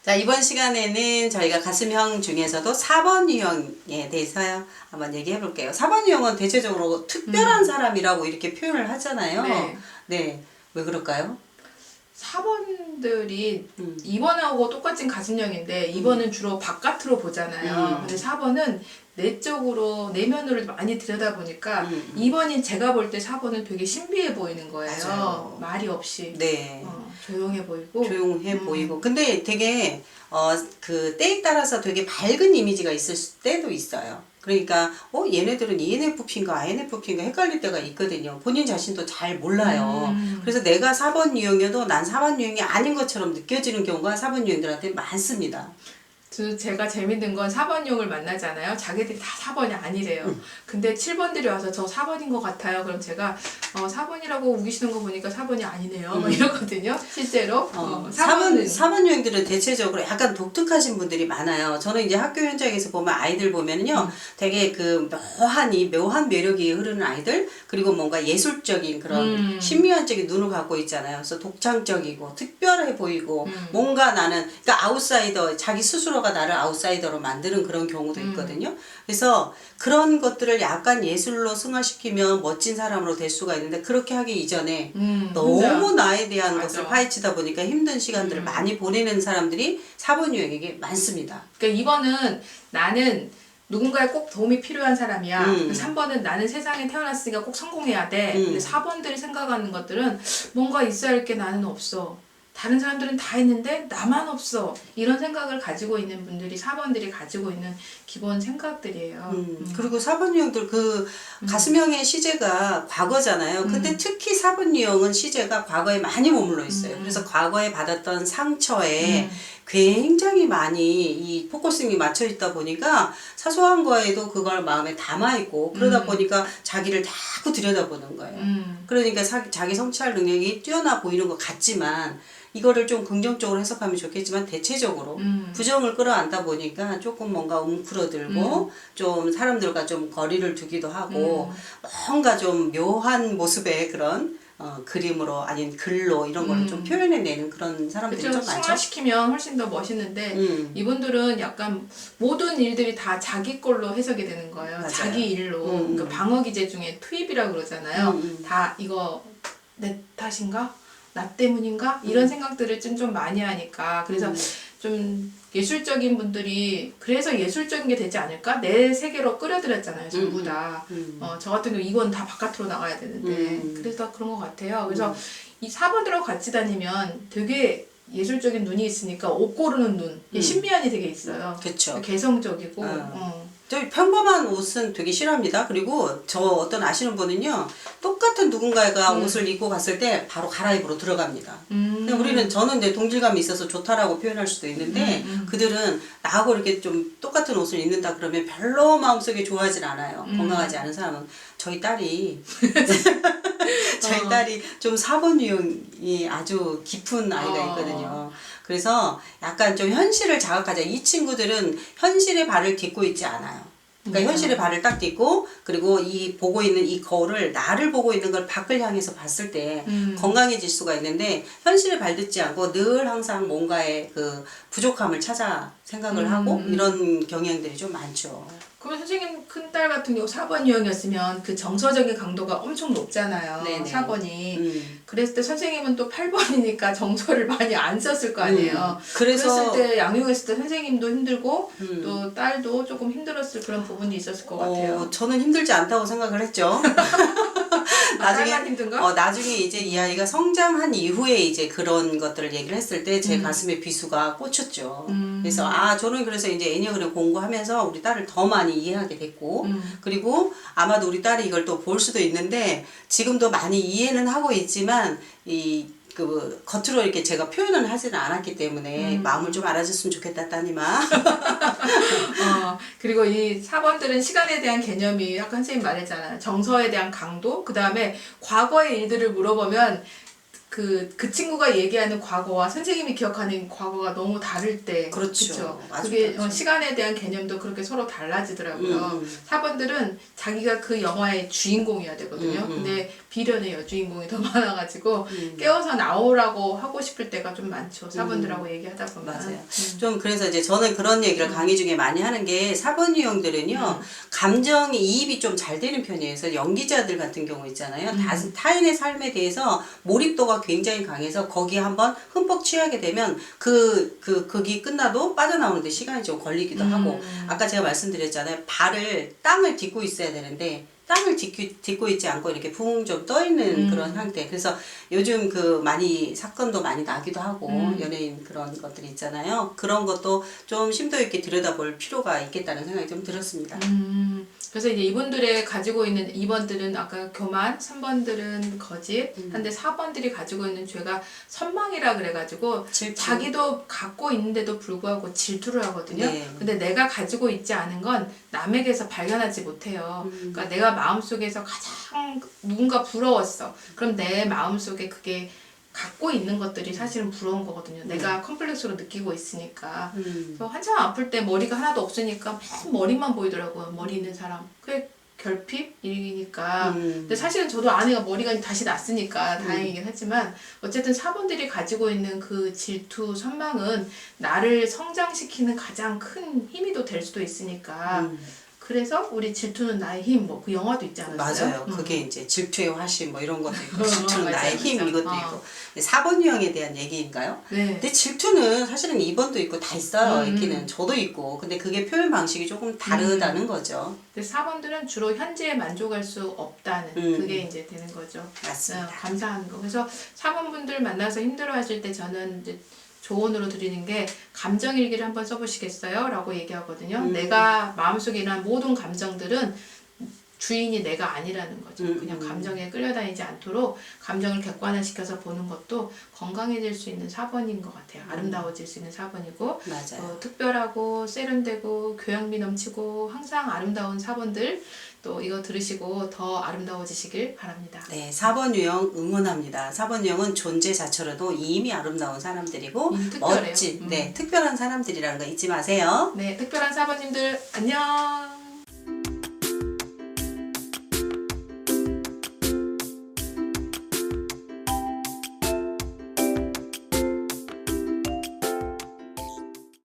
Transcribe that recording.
자, 이번 시간에는 저희가 가슴형 중에서도 4번 유형에 대해서 한번 얘기해 볼게요. 4번 유형은 대체적으로 특별한 사람이라고 이렇게 표현을 하잖아요. 네. 네. 왜 그럴까요? 4번들이 2번하고 똑같은 가슴형인데 2번은 주로 바깥으로 보잖아요. 근데 4번은 내적으로 내면으로 많이 들여다보니까 2번인 제가 볼 때 4번은 되게 신비해 보이는 거예요. 맞아요. 말이 없이. 네. 조용해 보이고. 조용해 보이고. 근데 되게 그 때에 따라서 되게 밝은 이미지가 있을 때도 있어요. 그러니까 얘네들은 ENFP인가 INFP인가 헷갈릴 때가 있거든요. 본인 자신도 잘 몰라요. 그래서 내가 4번 유형이어도 난 4번 유형이 아닌 것처럼 느껴지는 경우가 4번 유형들한테 많습니다. 제가 재밌는 건 4번용을 만나잖아요. 자기들이 다 4번이 아니래요. 근데 7번들이 와서 저 4번인 것 같아요. 그럼 제가 4번이라고 우기시는 거 보니까 4번이 아니네요. 막 이러거든요. 실제로. 4번 유형들은 대체적으로 약간 독특하신 분들이 많아요. 저는 이제 학교 현장에서 보면 아이들 보면요. 되게 그 묘한 매력이 흐르는 아이들, 그리고 뭔가 예술적인 그런 신비한적인 눈을 갖고 있잖아요. 그래서 독창적이고 특별해 보이고 뭔가 나는, 그러니까 아웃사이더, 자기 스스로가 나를 아웃사이더로 만드는 그런 경우도 있거든요. 그래서 그런 것들을 약간 예술로 승화시키면 멋진 사람으로 될 수가 있는데, 그렇게 하기 이전에 너무 나에 대한 맞아. 것을 파헤치다 보니까 힘든 시간들을 많이 보내는 사람들이 4번 유형에게 많습니다. 그러니까 2번은 나는 누군가에 꼭 도움이 필요한 사람이야. 3번은 나는 세상에 태어났으니까 꼭 성공해야 돼. 근데 4번들이 생각하는 것들은 뭔가 있어야 할 게 나는 없어. 다른 사람들은 다 있는데 나만 없어. 이런 생각을 가지고 있는 분들이 4번들이 가지고 있는 기본 생각들이에요. 그리고 4번 유형들 가슴형의 시제가 과거잖아요. 근데 특히 4번 유형은 시제가 과거에 많이 머물러 있어요. 그래서 과거에 받았던 상처에 굉장히 많이 이 포커싱이 맞춰 있다 보니까 사소한 거에도 그걸 마음에 담아 있고, 그러다 보니까 자기를 자꾸 들여다보는 거예요. 그러니까 자기 성찰 능력이 뛰어나 보이는 것 같지만, 이거를 좀 긍정적으로 해석하면 좋겠지만 대체적으로 부정을 끌어안다 보니까 조금 뭔가 웅크러들고 좀 사람들과 좀 거리를 두기도 하고 뭔가 좀 묘한 모습의 그런 그림으로 아닌 글로 이런 거를 좀 표현해내는 그런 사람들이 그렇죠. 좀 많죠. 승화시키면 훨씬 더 멋있는데 이분들은 약간 모든 일들이 다 자기 걸로 해석이 되는 거예요. 맞아요. 자기 일로. 그러니까 방어 기제 중에 투입이라고 그러잖아요. 다 이거 내 탓인가? 나 때문인가? 이런 생각들을 좀 많이 하니까. 그래서 좀 예술적인 분들이 그래서 예술적인 게 되지 않을까? 내 세계로 끌어들였잖아요, 전부 다. 저 같은 경우 이건 다 바깥으로 나가야 되는데. 그래서 그런 것 같아요. 그래서 이 4번들하고 같이 다니면 되게 예술적인 눈이 있으니까 옷 고르는 눈, 신비한이 되게 있어요. 그쵸. 개성적이고. 저 평범한 옷은 되게 싫어합니다. 그리고 저 어떤 아시는 분은요, 똑같은 누군가가 옷을 입고 갔을 때 바로 갈아입으러 들어갑니다. 근데 저는 이제 동질감이 있어서 좋다라고 표현할 수도 있는데, 그들은 나하고 이렇게 좀 똑같은 옷을 입는다 그러면 별로 마음속에 좋아하진 않아요. 건강하지 않은 사람은. 저희 딸이 좀 4번 유형이 아주 깊은 아이가 있거든요. 그래서 약간 좀 현실을 자각하자. 이 친구들은 현실의 발을 딛고 있지 않아요. 그러니까 현실의 발을 딱 딛고, 그리고 이 보고 있는 이 거울을, 나를 보고 있는 걸 밖을 향해서 봤을 때 건강해질 수가 있는데, 현실에 발 딛지 않고 늘 항상 뭔가의 그 부족함을 찾아 생각을 하고 이런 경향들이 좀 많죠. 그러면 선생님 큰딸 같은 경우 4번 유형이었으면 그 정서적인 강도가 엄청 높잖아요. 네네. 4번이. 그랬을 때 선생님은 또 8번이니까 정서를 많이 안 썼을 거 아니에요. 그랬을 때 양육했을 때 선생님도 힘들고 또 딸도 조금 힘들었을 그런 부분이 있었을 것 같아요. 저는 힘들지 않다고 생각을 했죠. 딸만 힘든가? 나중에 이제 이 아이가 성장한 이후에 이제 그런 것들을 얘기를 했을 때 제 가슴에 비수가 꽂혔죠. 그래서 저는 그래서 이제 애니어그램 공부하면서 우리 딸을 더 많이 이해하게 됐고, 그리고 아마도 우리 딸이 이걸 또 볼 수도 있는데, 지금도 많이 이해는 하고 있지만 그 겉으로 이렇게 제가 표현을 하지는 않았기 때문에 마음을 좀 알아줬으면 좋겠다, 따님아. 그리고 이 4번들은 시간에 대한 개념이 아까 선생님 말했잖아요. 정서에 대한 강도, 그 다음에 과거의 일들을 물어보면 그 친구가 얘기하는 과거와 선생님이 기억하는 과거가 너무 다를 때 그렇죠. 그쵸? 아주 그게 다르죠. 시간에 대한 개념도 그렇게 서로 달라지더라고요. 4번들은 자기가 그 영화의 주인공이어야 되거든요. 근데 비련의 여주인공이 더 많아가지고 깨워서 나오라고 하고 싶을 때가 좀 많죠. 4번들하고 얘기하다 보면. 맞아요. 좀 그래서 이제 저는 그런 얘기를 강의 중에 많이 하는 게 4번 유형들은요, 감정 이입이 좀 잘 되는 편이에요. 그래서 연기자들 같은 경우 있잖아요. 타인의 삶에 대해서 몰입도가 굉장히 강해서 거기에 한번 흠뻑 취하게 되면 거기 끝나도 빠져나오는데 시간이 좀 걸리기도 하고, 아까 제가 말씀드렸잖아요. 땅을 딛고 있어야 되는데, 땅을 딛고 있지 않고 이렇게 붕 좀 떠 있는 그런 상태. 그래서 요즘 많이 사건도 많이 나기도 하고 연예인 그런 것들이 있잖아요. 그런 것도 좀 심도 있게 들여다볼 필요가 있겠다는 생각이 좀 들었습니다. 그래서 이제 이분들의 가지고 있는 2번들은 아까 교만, 3번들은 거짓, 한데 4번들이 가지고 있는 죄가 선망이라 그래가지고 질투. 자기도 갖고 있는데도 불구하고 질투를 하거든요. 네. 근데 내가 가지고 있지 않은 건 남에게서 발견하지 못해요. 그러니까 내가 마음속에서 가장 누군가 부러웠어. 그럼 내 마음속에 그게 갖고 있는 것들이 사실은 부러운 거거든요. 내가 컴플렉스로 느끼고 있으니까. 그래서 한참 아플 때 머리가 하나도 없으니까 맨 머리만 보이더라고요. 머리 있는 사람. 그게 결핍이니까. 근데 사실은 저도 아내가 머리가 다시 났으니까 다행이긴 하지만 어쨌든 4번들이 가지고 있는 그 질투, 선망은 나를 성장시키는 가장 큰 힘이 또 될 수도 있으니까 그래서 우리 질투는 나의 힘, 뭐 그 영화도 있지 않았어요? 맞아요. 그게 이제 질투의 화신 뭐 이런 것도 있고, 어, 질투는 맞아요, 나의 힘 맞아요. 이것도 있고. 4번 유형에 대한 얘기인가요? 네. 근데 질투는 사실은 2번도 있고 다 있어요. 있기는. 저도 있고. 근데 그게 표현 방식이 조금 다르다는 거죠. 근데 4번들은 주로 현재에 만족할 수 없다는 그게 이제 되는 거죠. 맞습니다. 감사하는 거. 그래서 4번 분들 만나서 힘들어 하실 때 저는 이제 조언으로 드리는 게 감정일기를 한번 써보시겠어요? 라고 얘기하거든요. 내가 마음속에 일어난 모든 감정들은 주인이 내가 아니라는 거죠. 그냥 감정에 끌려다니지 않도록 감정을 객관화시켜서 보는 것도 건강해질 수 있는 4번인 것 같아요. 아름다워질 수 있는 4번이고 맞아요. 특별하고 세련되고 교양미 넘치고 항상 아름다운 4번들 또 이거 들으시고 더 아름다워지시길 바랍니다. 네, 4번 유형 응원합니다. 4번 유형은 존재 자체로도 이미 아름다운 사람들이고 특별해요. 멋진, 특별한 사람들이라는 거 잊지 마세요. 네, 특별한 4번님들 안녕.